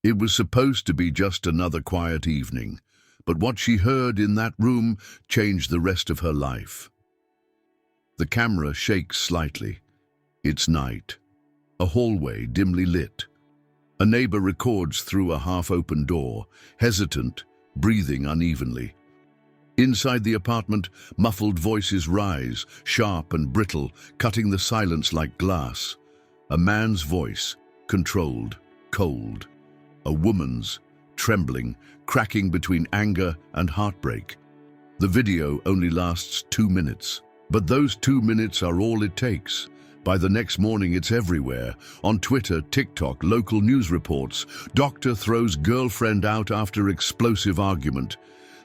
It was supposed to be just another quiet evening, but what she heard in that room changed the rest of her life. The camera shakes slightly. It's night. A hallway dimly lit. A neighbor records through a half-open door, hesitant, breathing unevenly. Inside the apartment, muffled voices rise, sharp and brittle, cutting the silence like glass. A man's voice, controlled, cold. A woman's, trembling, cracking between anger and heartbreak. The video only lasts 2 minutes, but those 2 minutes are all it takes. By the next morning, it's everywhere. On Twitter, TikTok, local news reports. Doctor throws girlfriend out after explosive argument.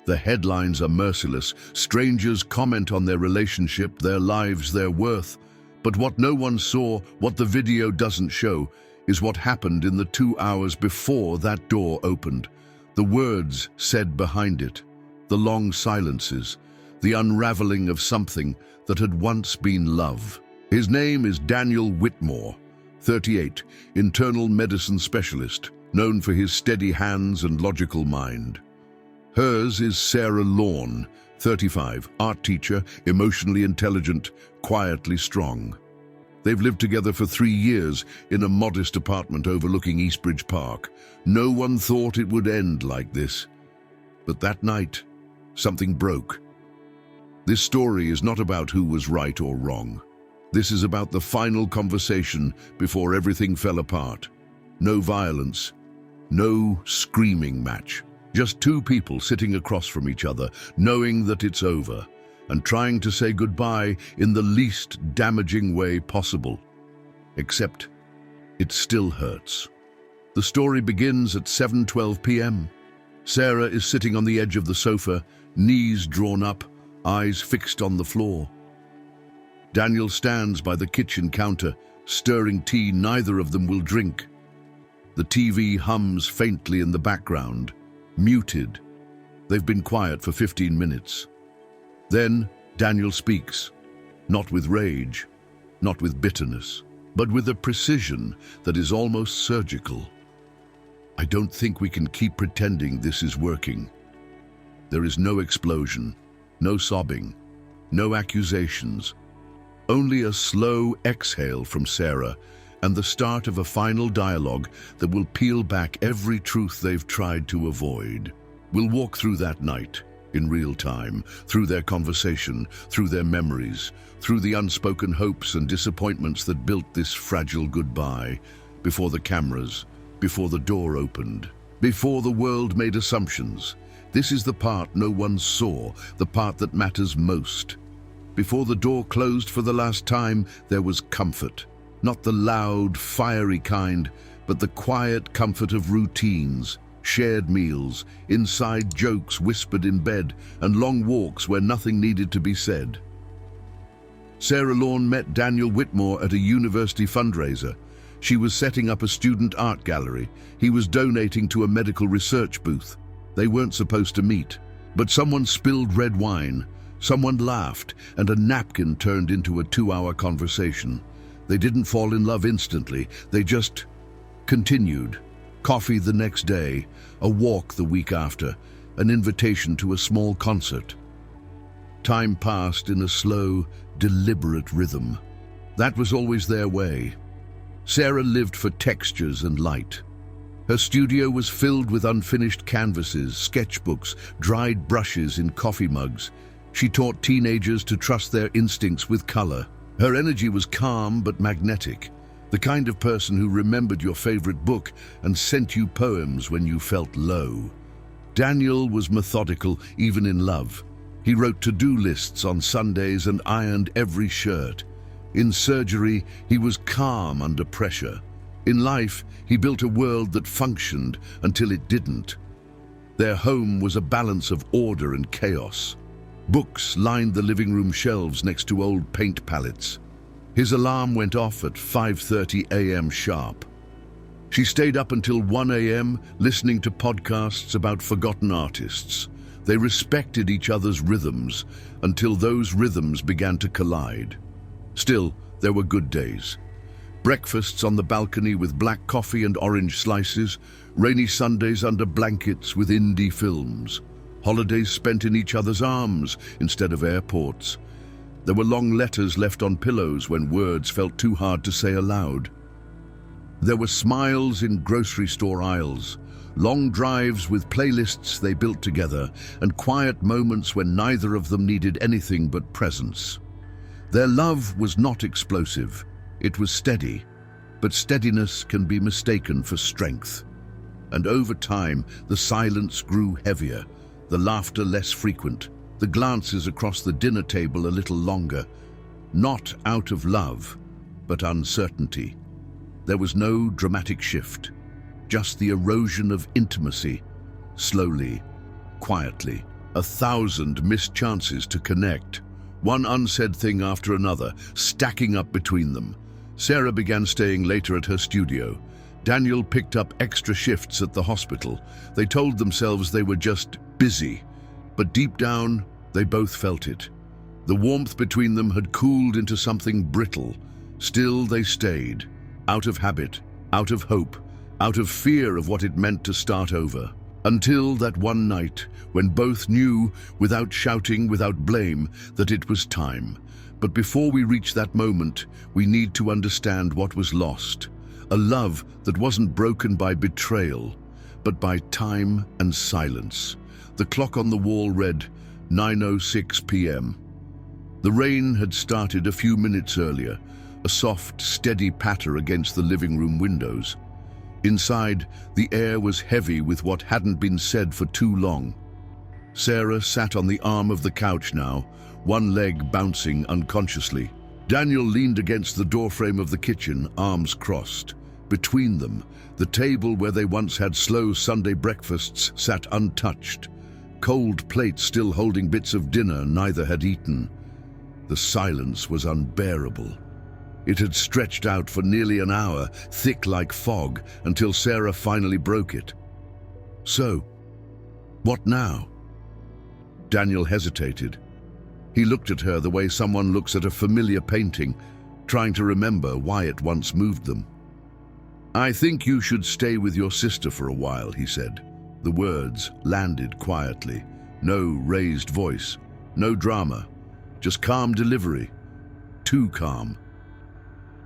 The headlines are merciless. Strangers comment on their relationship, their lives, their worth. But what no one saw, what the video doesn't show, is what happened in the 2 hours before that door opened. The words said behind it, the long silences, the unraveling of something that had once been love. His name is Daniel Whitmore, 38, internal medicine specialist, known for his steady hands and logical mind. Hers is Sarah Lawn, 35, art teacher, emotionally intelligent, quietly strong. They've lived together for 3 years in a modest apartment overlooking Eastbridge Park. No one thought it would end like this. But that night, something broke. This story is not about who was right or wrong. This is about the final conversation before everything fell apart. No violence, no screaming match. Just 2 people sitting across from each other, knowing that it's over, and trying to say goodbye in the least damaging way possible. Except, it still hurts. The story begins at 7:12 p.m. Sarah is sitting on the edge of the sofa, knees drawn up, eyes fixed on the floor. Daniel stands by the kitchen counter, stirring tea neither of them will drink. The TV hums faintly in the background, muted. They've been quiet for 15 minutes. Then Daniel speaks, not with rage, not with bitterness, but with a precision that is almost surgical. I don't think we can keep pretending this is working. There is no explosion, no sobbing, no accusations. Only a slow exhale from Sarah and the start of a final dialogue that will peel back every truth they've tried to avoid. We'll walk through that night, in real time, through their conversation, through their memories, through the unspoken hopes and disappointments that built this fragile goodbye, before the cameras, before the door opened, before the world made assumptions. This is the part no one saw, the part that matters most. Before the door closed for the last time, there was comfort. Not the loud, fiery kind, but the quiet comfort of routines, shared meals, inside jokes whispered in bed, and long walks where nothing needed to be said. Sarah Lawn met Daniel Whitmore at a university fundraiser. She was setting up a student art gallery. He was donating to a medical research booth. They weren't supposed to meet, but someone spilled red wine. Someone laughed, and a napkin turned into a 2-hour conversation. They didn't fall in love instantly, they just continued. Coffee the next day, a walk the week after, an invitation to a small concert. Time passed in a slow, deliberate rhythm. That was always their way. Sarah lived for textures and light. Her studio was filled with unfinished canvases, sketchbooks, dried brushes in coffee mugs. She taught teenagers to trust their instincts with color. Her energy was calm but magnetic, the kind of person who remembered your favorite book and sent you poems when you felt low. Daniel was methodical even in love. He wrote to-do lists on Sundays and ironed every shirt. In surgery, he was calm under pressure. In life, he built a world that functioned until it didn't. Their home was a balance of order and chaos. Books lined the living room shelves next to old paint palettes. His alarm went off at 5:30 a.m. sharp. She stayed up until 1 a.m. listening to podcasts about forgotten artists. They respected each other's rhythms until those rhythms began to collide. Still, there were good days. Breakfasts on the balcony with black coffee and orange slices, Rainy Sundays under blankets with indie films. Holidays spent in each other's arms instead of airports. There were long letters left on pillows when words felt too hard to say aloud. There were smiles in grocery store aisles, long drives with playlists they built together, and quiet moments when neither of them needed anything but presence. Their love was not explosive, it was steady, but steadiness can be mistaken for strength. And over time, the silence grew heavier, the laughter less frequent, the glances across the dinner table a little longer, not out of love, but uncertainty. There was no dramatic shift, just the erosion of intimacy, slowly, quietly. 1,000 missed chances to connect, one unsaid thing after another, stacking up between them. Sarah began staying later at her studio. Daniel picked up extra shifts at the hospital. They told themselves they were just busy, but deep down, they both felt it. The warmth between them had cooled into something brittle. Still, they stayed, out of habit, out of hope, out of fear of what it meant to start over. Until that one night, when both knew, without shouting, without blame, that it was time. But before we reach that moment, we need to understand what was lost. A love that wasn't broken by betrayal, but by time and silence. The clock on the wall read 9:06 p.m. The rain had started a few minutes earlier, a soft, steady patter against the living room windows. Inside, the air was heavy with what hadn't been said for too long. Sarah sat on the arm of the couch now, one leg bouncing unconsciously. Daniel leaned against the doorframe of the kitchen, arms crossed. Between them, the table where they once had slow Sunday breakfasts sat untouched, cold plates still holding bits of dinner neither had eaten. The silence was unbearable. It had stretched out for nearly an hour, thick like fog, until Sarah finally broke it. So, what now? Daniel hesitated. He looked at her the way someone looks at a familiar painting, trying to remember why it once moved them. "I think you should stay with your sister for a while," he said. The words landed quietly. No raised voice, no drama, just calm delivery. Too calm.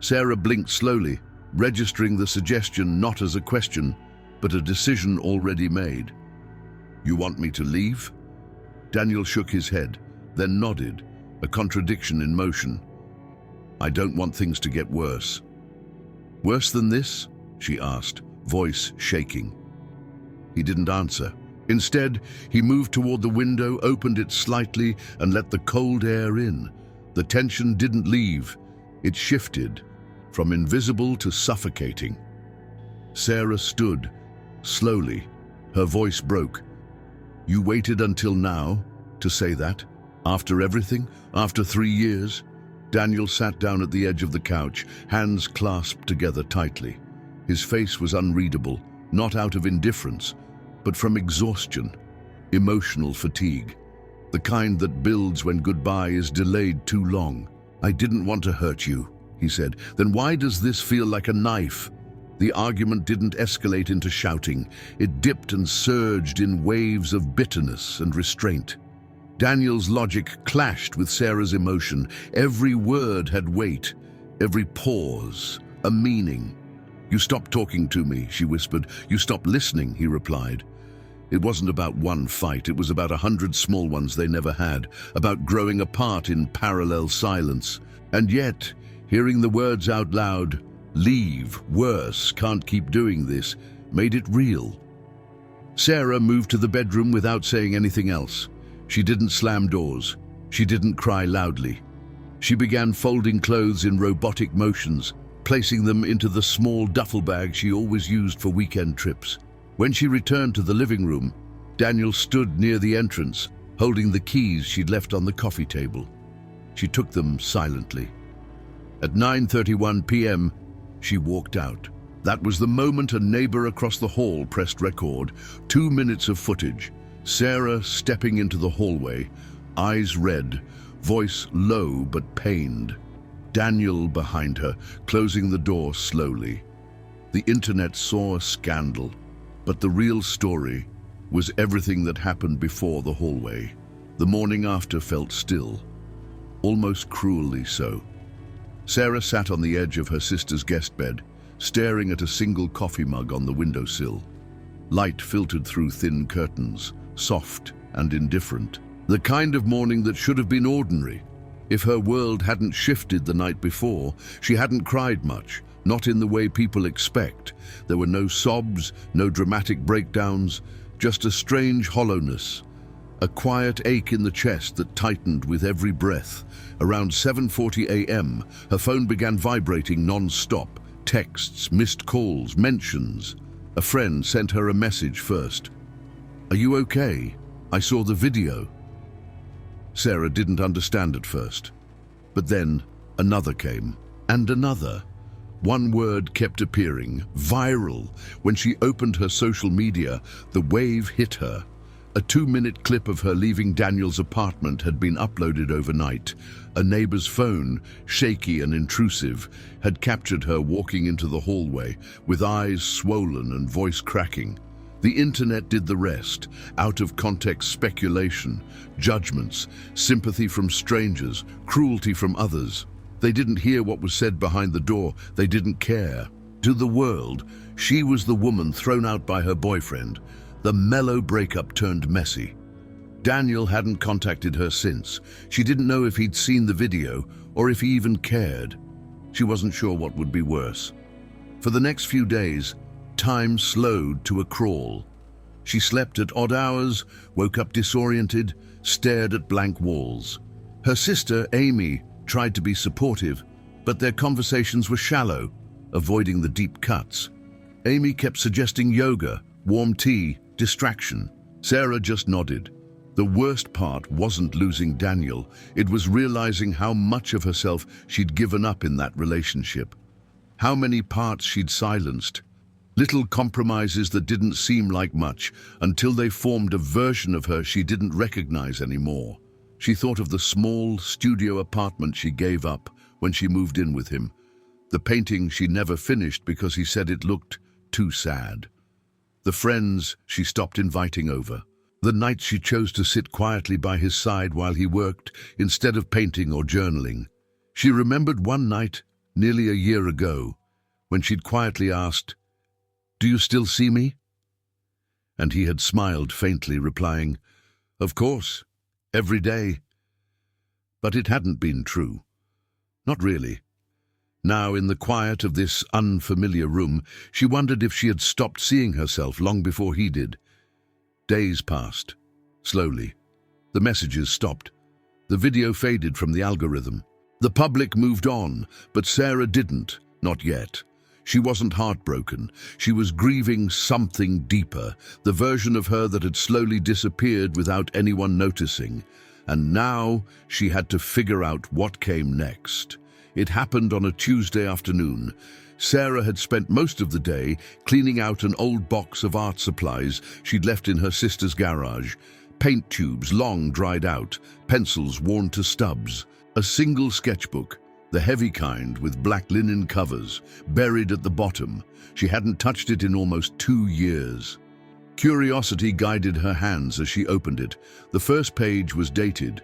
Sarah blinked slowly, registering the suggestion not as a question, but a decision already made. "You want me to leave?" Daniel shook his head, then nodded, a contradiction in motion. "I don't want things to get worse." "Worse than this?" she asked, voice shaking. He didn't answer. Instead, he moved toward the window, opened it slightly, and let the cold air in. The tension didn't leave. It shifted, from invisible to suffocating. Sarah stood, slowly. Her voice broke. "You waited until now to say that? After everything? After 3 years?" Daniel sat down at the edge of the couch, hands clasped together tightly. His face was unreadable, not out of indifference, but from exhaustion, emotional fatigue, the kind that builds when goodbye is delayed too long. "I didn't want to hurt you," he said. "Then why does this feel like a knife?" The argument didn't escalate into shouting. It dipped and surged in waves of bitterness and restraint. Daniel's logic clashed with Sarah's emotion. Every word had weight, every pause a meaning. "You stopped talking to me," she whispered. "You stopped listening," he replied. It wasn't about one fight, it was about 100 small ones they never had, about growing apart in parallel silence. And yet, hearing the words out loud, "Leave, worse, can't keep doing this," made it real. Sarah moved to the bedroom without saying anything else. She didn't slam doors. She didn't cry loudly. She began folding clothes in robotic motions, placing them into the small duffel bag she always used for weekend trips. When she returned to the living room, Daniel stood near the entrance, holding the keys she'd left on the coffee table. She took them silently. At 9:31 p.m., she walked out. That was the moment a neighbor across the hall pressed record. 2 minutes of footage. Sarah stepping into the hallway, eyes red, voice low but pained. Daniel behind her, closing the door slowly. The internet saw a scandal. But the real story was everything that happened before the hallway. The morning after felt still, almost cruelly so. Sarah sat on the edge of her sister's guest bed, staring at a single coffee mug on the windowsill. Light filtered through thin curtains, soft and indifferent. The kind of morning that should have been ordinary. If her world hadn't shifted the night before, she hadn't cried much, not in the way people expect. There were no sobs, no dramatic breakdowns, just a strange hollowness. A quiet ache in the chest that tightened with every breath. Around 7:40 a.m., her phone began vibrating non-stop. Texts, missed calls, mentions. A friend sent her a message first. "Are you okay? I saw the video." Sarah didn't understand at first. But then another came, and another. One word kept appearing, viral. When she opened her social media, the wave hit her. A 2-minute clip of her leaving Daniel's apartment had been uploaded overnight. A neighbor's phone, shaky and intrusive, had captured her walking into the hallway, with eyes swollen and voice cracking. The internet did the rest, out-of-context speculation, judgments, sympathy from strangers, cruelty from others. They didn't hear what was said behind the door, they didn't care. To the world, she was the woman thrown out by her boyfriend. The mellow breakup turned messy. Daniel hadn't contacted her since. She didn't know if he'd seen the video or if he even cared. She wasn't sure what would be worse. For the next few days, time slowed to a crawl. She slept at odd hours, woke up disoriented, stared at blank walls. Her sister, Amy, tried to be supportive, but their conversations were shallow, avoiding the deep cuts. Amy kept suggesting yoga, warm tea, distraction. Sarah just nodded. The worst part wasn't losing Daniel, it was realizing how much of herself she'd given up in that relationship. How many parts she'd silenced. Little compromises that didn't seem like much until they formed a version of her she didn't recognize anymore. She thought of the small studio apartment she gave up when she moved in with him. The painting she never finished because he said it looked too sad. The friends she stopped inviting over. The nights she chose to sit quietly by his side while he worked instead of painting or journaling. She remembered one night, nearly a year ago, when she'd quietly asked, "Do you still see me?" And he had smiled faintly, replying, "Of course, every day." But it hadn't been true. Not really. Now, in the quiet of this unfamiliar room, she wondered if she had stopped seeing herself long before he did. Days passed, slowly. The messages stopped. The video faded from the algorithm. The public moved on, but Sarah didn't, not yet. She wasn't heartbroken. She was grieving something deeper, the version of her that had slowly disappeared without anyone noticing. And now she had to figure out what came next. It happened on a Tuesday afternoon. Sarah had spent most of the day cleaning out an old box of art supplies she'd left in her sister's garage. Paint tubes long dried out, pencils worn to stubs, a single sketchbook, the heavy kind with black linen covers, buried at the bottom. She hadn't touched it in almost 2 years. Curiosity guided her hands as she opened it. The first page was dated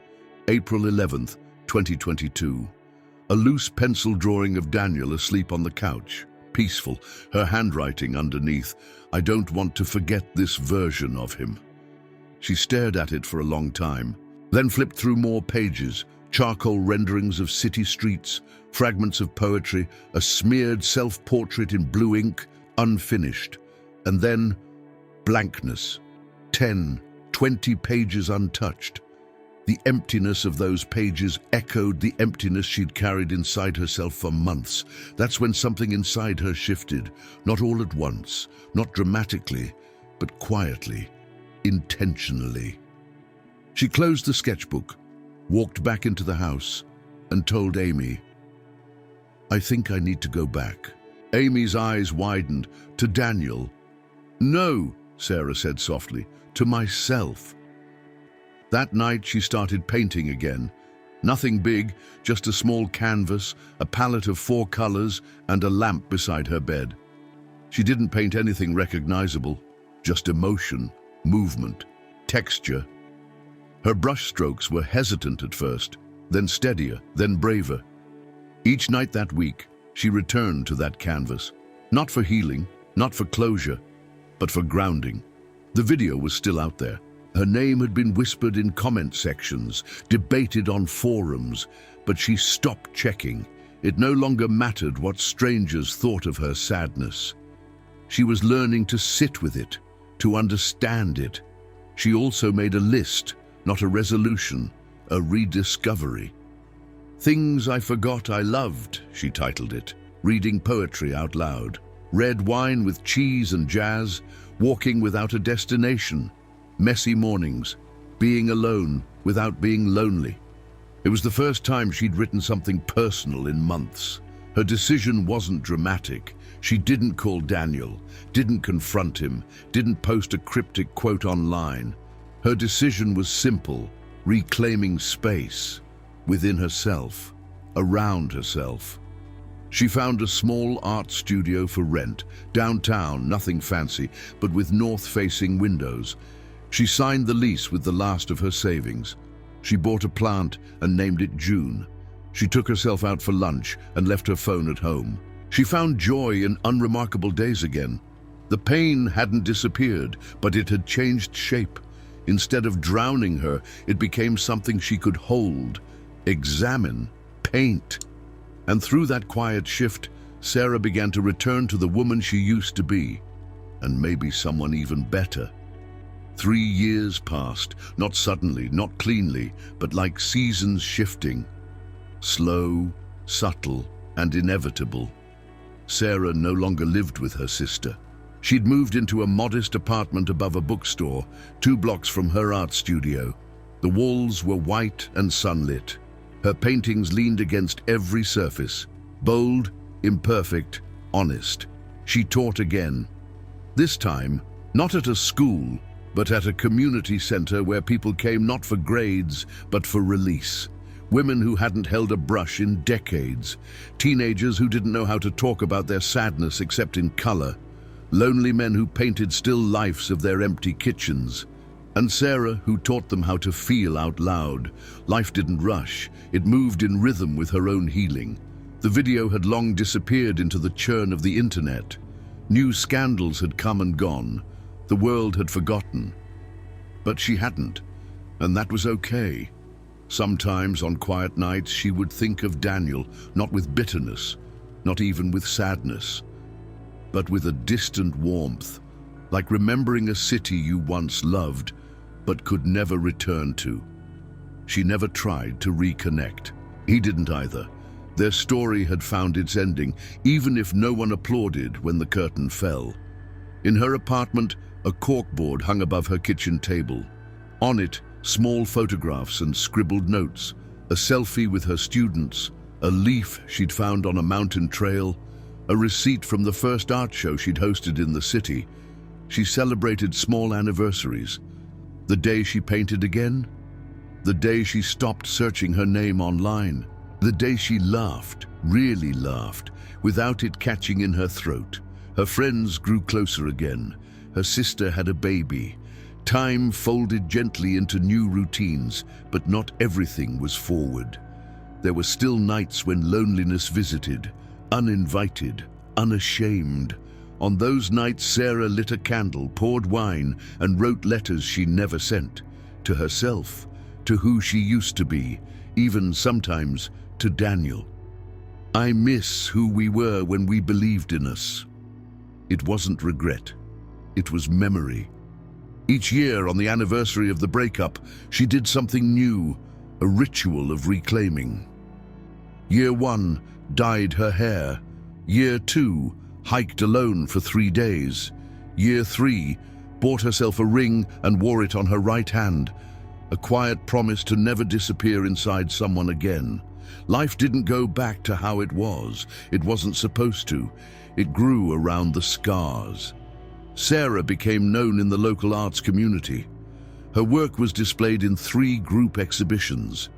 April 11th, 2022. A loose pencil drawing of Daniel asleep on the couch, peaceful, her handwriting underneath, "I don't want to forget this version of him." She stared at it for a long time, then flipped through more pages, charcoal renderings of city streets, fragments of poetry, a smeared self-portrait in blue ink, unfinished. And then blankness. 10, 20 pages untouched. The emptiness of those pages echoed the emptiness she'd carried inside herself for months. That's when something inside her shifted, not all at once, not dramatically, but quietly, intentionally. She closed the sketchbook, walked back into the house, and told Amy, "I think I need to go back." Amy's eyes widened. "To Daniel?" "No," Sarah said softly, "to myself." That night she started painting again. Nothing big, just a small canvas, a palette of 4 colors, and a lamp beside her bed. She didn't paint anything recognizable. just emotion, movement, texture. Her brushstrokes were hesitant at first, then steadier, then braver. Each night that week, she returned to that canvas, not for healing, not for closure, but for grounding. The video was still out there. Her name had been whispered in comment sections, debated on forums, but she stopped checking. It no longer mattered what strangers thought of her sadness. She was learning to sit with it, to understand it. She also made a list, not a resolution, a rediscovery. Things I Forgot I Loved, she titled it, reading poetry out loud. Red wine with cheese and jazz, walking without a destination, messy mornings, being alone without being lonely. It was the first time she'd written something personal in months. Her decision wasn't dramatic. She didn't call Daniel, didn't confront him, didn't post a cryptic quote online. Her decision was simple, reclaiming space within herself, around herself. She found a small art studio for rent, downtown, nothing fancy, but with north-facing windows. She signed the lease with the last of her savings. She bought a plant and named it June. She took herself out for lunch and left her phone at home. She found joy in unremarkable days again. The pain hadn't disappeared, but it had changed shape. Instead of drowning her, it became something she could hold, examine, paint. And through that quiet shift, Sarah began to return to the woman she used to be, and maybe someone even better. 3 years passed, not suddenly, not cleanly, but like seasons shifting. Slow, subtle, and inevitable. Sarah no longer lived with her sister. She'd moved into a modest apartment above a bookstore, 2 blocks from her art studio. The walls were white and sunlit. Her paintings leaned against every surface. Bold, imperfect, honest. She taught again. This time, not at a school, but at a community center where people came not for grades, but for release. Women who hadn't held a brush in decades. Teenagers who didn't know how to talk about their sadness except in color. Lonely men who painted still lifes of their empty kitchens. And Sarah, who taught them how to feel out loud. Life didn't rush. It moved in rhythm with her own healing. The video had long disappeared into the churn of the internet. New scandals had come and gone. The world had forgotten. But she hadn't, and that was okay. Sometimes on quiet nights she would think of Daniel, not with bitterness, not even with sadness, but with a distant warmth, like remembering a city you once loved, but could never return to. She never tried to reconnect. He didn't either. Their story had found its ending, even if no one applauded when the curtain fell. In her apartment, a corkboard hung above her kitchen table. On it, small photographs and scribbled notes, a selfie with her students, a leaf she'd found on a mountain trail, a receipt from the first art show she'd hosted in the city. She celebrated small anniversaries. The day she painted again, the day she stopped searching her name online, the day she laughed, really laughed, without it catching in her throat. Her friends grew closer again. Her sister had a baby. Time folded gently into new routines, but not everything was forward. There were still nights when loneliness visited, uninvited, unashamed. On those nights, Sarah lit a candle, poured wine, and wrote letters she never sent. To herself, to who she used to be, even sometimes to Daniel. I miss who we were when we believed in us. It wasn't regret. It was memory. Each year, on the anniversary of the breakup, she did something new, a ritual of reclaiming. Year 1, dyed her hair. Year 2, hiked alone for 3 days. Year 3, bought herself a ring and wore it on her right hand, a quiet promise to never disappear inside someone again. Life didn't go back to how it was. It wasn't supposed to. It grew around the scars. Sarah became known in the local arts community. Her work was displayed in 3 group exhibitions.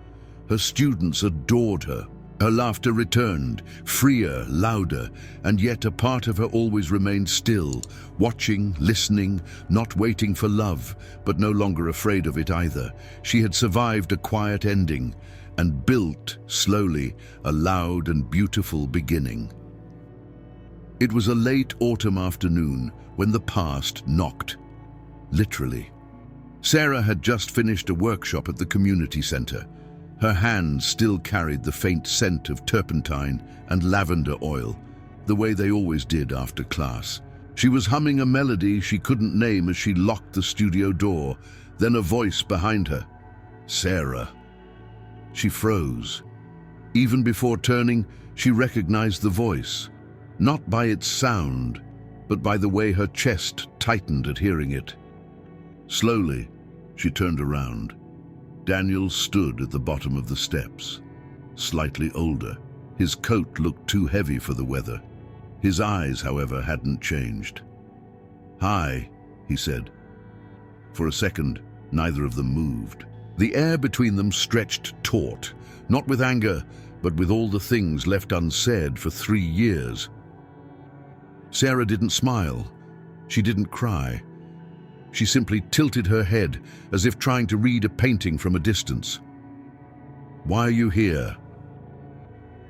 Her students adored her. Her laughter returned, freer, louder, and yet a part of her always remained still, watching, listening, not waiting for love, but no longer afraid of it either. She had survived a quiet ending and built, slowly, a loud and beautiful beginning. It was a late autumn afternoon when the past knocked, literally. Sarah had just finished a workshop at the community center. Her hands still carried the faint scent of turpentine and lavender oil, the way they always did after class. She was humming a melody she couldn't name as she locked the studio door, then a voice behind her. Sarah. She froze. Even before turning, she recognized the voice, not by its sound, but by the way her chest tightened at hearing it. Slowly, she turned around. Daniel stood at the bottom of the steps, slightly older. His coat looked too heavy for the weather. His eyes, however, hadn't changed. "Hi," he said. For a second, neither of them moved. The air between them stretched taut, not with anger, but with all the things left unsaid for 3 years. Sarah didn't smile. She didn't cry. She simply tilted her head, as if trying to read a painting from a distance. "Why are you here?"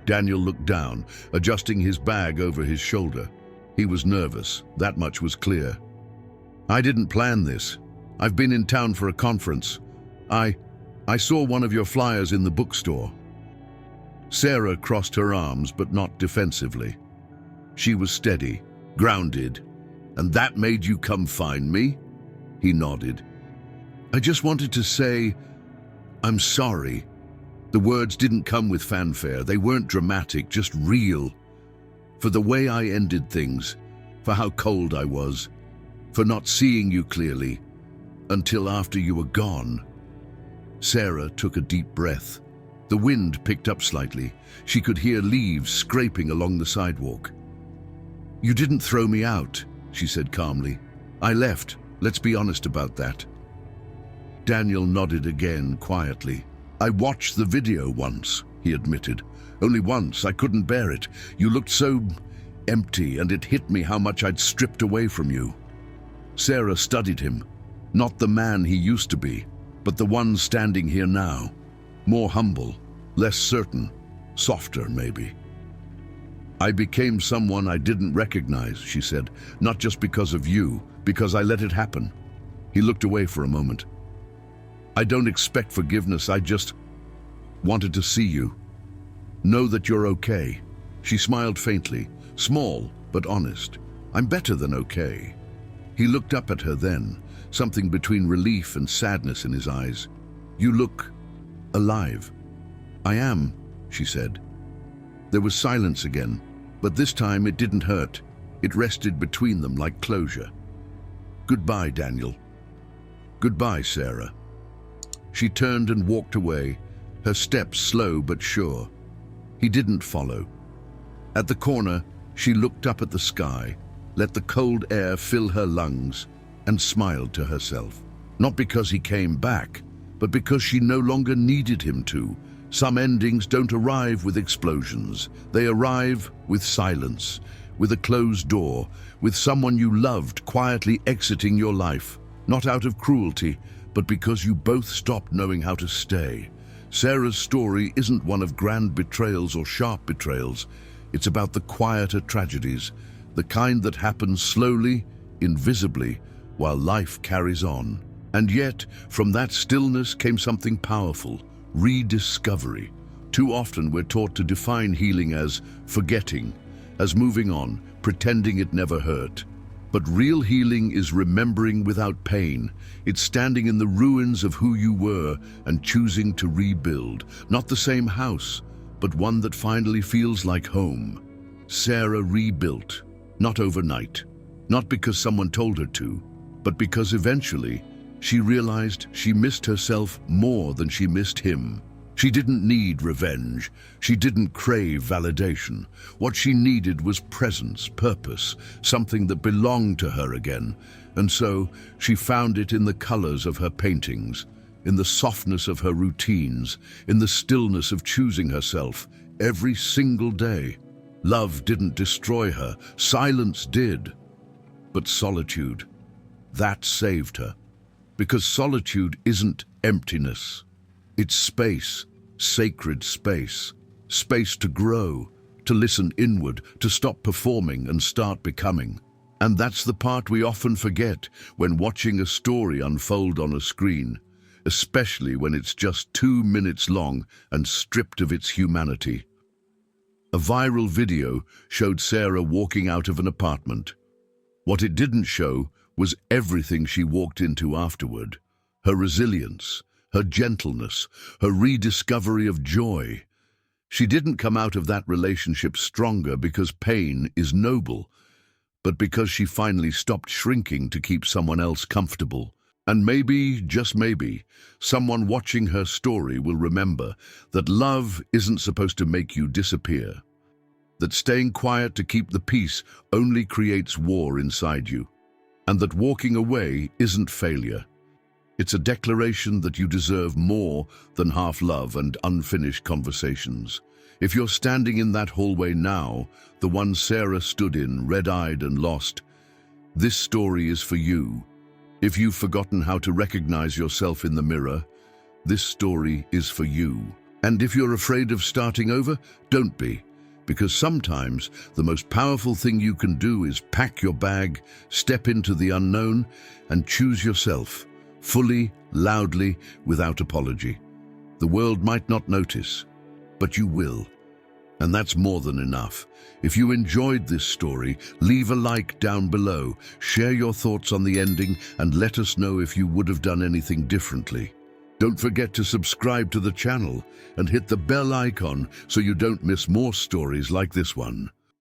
Daniel looked down, adjusting his bag over his shoulder. He was nervous, that much was clear. "I didn't plan this. I've been in town for a conference. I saw one of your flyers in the bookstore." Sarah crossed her arms, but not defensively. She was steady, grounded. "And that made you come find me?" He nodded. "I just wanted to say, I'm sorry." The words didn't come with fanfare. They weren't dramatic, just real. For the way I ended things, for how cold I was, for not seeing you clearly, until after you were gone. Sarah took a deep breath. The wind picked up slightly. She could hear leaves scraping along the sidewalk. "You didn't throw me out," she said calmly. "I left. Let's be honest about that." Daniel nodded again, quietly. "I watched the video once," he admitted. "Only once. I couldn't bear it. You looked so empty, and it hit me how much I'd stripped away from you." Sarah studied him. Not the man he used to be, but the one standing here now. More humble, less certain, softer maybe. "I became someone I didn't recognize," she said. "Not just because of you, because I let it happen." He looked away for a moment. "I don't expect forgiveness, I just wanted to see you. Know that you're okay." She smiled faintly, small but honest. "I'm better than okay." He looked up at her then, something between relief and sadness in his eyes. "You look alive." "I am," she said. There was silence again, but this time it didn't hurt. It rested between them like closure. "Goodbye, Daniel." "Goodbye, Sarah." She turned and walked away, her steps slow but sure. He didn't follow. At the corner, she looked up at the sky, let the cold air fill her lungs, and smiled to herself. Not because he came back, but because she no longer needed him to. Some endings don't arrive with explosions. They arrive with silence, with a closed door, with someone you loved quietly exiting your life, not out of cruelty, but because you both stopped knowing how to stay. Sarah's story isn't one of grand betrayals or sharp betrayals. It's about the quieter tragedies, the kind that happen slowly, invisibly, while life carries on. And yet, from that stillness came something powerful, rediscovery. Too often we're taught to define healing as forgetting, as moving on, pretending it never hurt. But real healing is remembering without pain. It's standing in the ruins of who you were and choosing to rebuild. Not the same house, but one that finally feels like home. Sarah rebuilt, not overnight, not because someone told her to, but because eventually she realized she missed herself more than she missed him. She didn't need revenge. She didn't crave validation. What she needed was presence, purpose, something that belonged to her again. And so she found it in the colors of her paintings, in the softness of her routines, in the stillness of choosing herself, every single day. Love didn't destroy her, silence did. But solitude, that saved her. Because solitude isn't emptiness. It's space, sacred space. Space to grow, to listen inward, to stop performing and start becoming. And that's the part we often forget when watching a story unfold on a screen, especially when it's just 2 minutes long and stripped of its humanity. A viral video showed Sarah walking out of an apartment. What it didn't show was everything she walked into afterward. Her resilience, her gentleness, her rediscovery of joy. She didn't come out of that relationship stronger because pain is noble, but because she finally stopped shrinking to keep someone else comfortable. And maybe, just maybe, someone watching her story will remember that love isn't supposed to make you disappear. That staying quiet to keep the peace only creates war inside you. And that walking away isn't failure. It's a declaration that you deserve more than half love and unfinished conversations. If you're standing in that hallway now, the one Sarah stood in, red-eyed and lost, this story is for you. If you've forgotten how to recognize yourself in the mirror, this story is for you. And if you're afraid of starting over, don't be. Because sometimes the most powerful thing you can do is pack your bag, step into the unknown, and choose yourself, fully, loudly, without apology. The world might not notice, but you will. And that's more than enough. If you enjoyed this story, leave a like down below, share your thoughts on the ending, and let us know if you would have done anything differently. Don't forget to subscribe to the channel and hit the bell icon so you don't miss more stories like this one.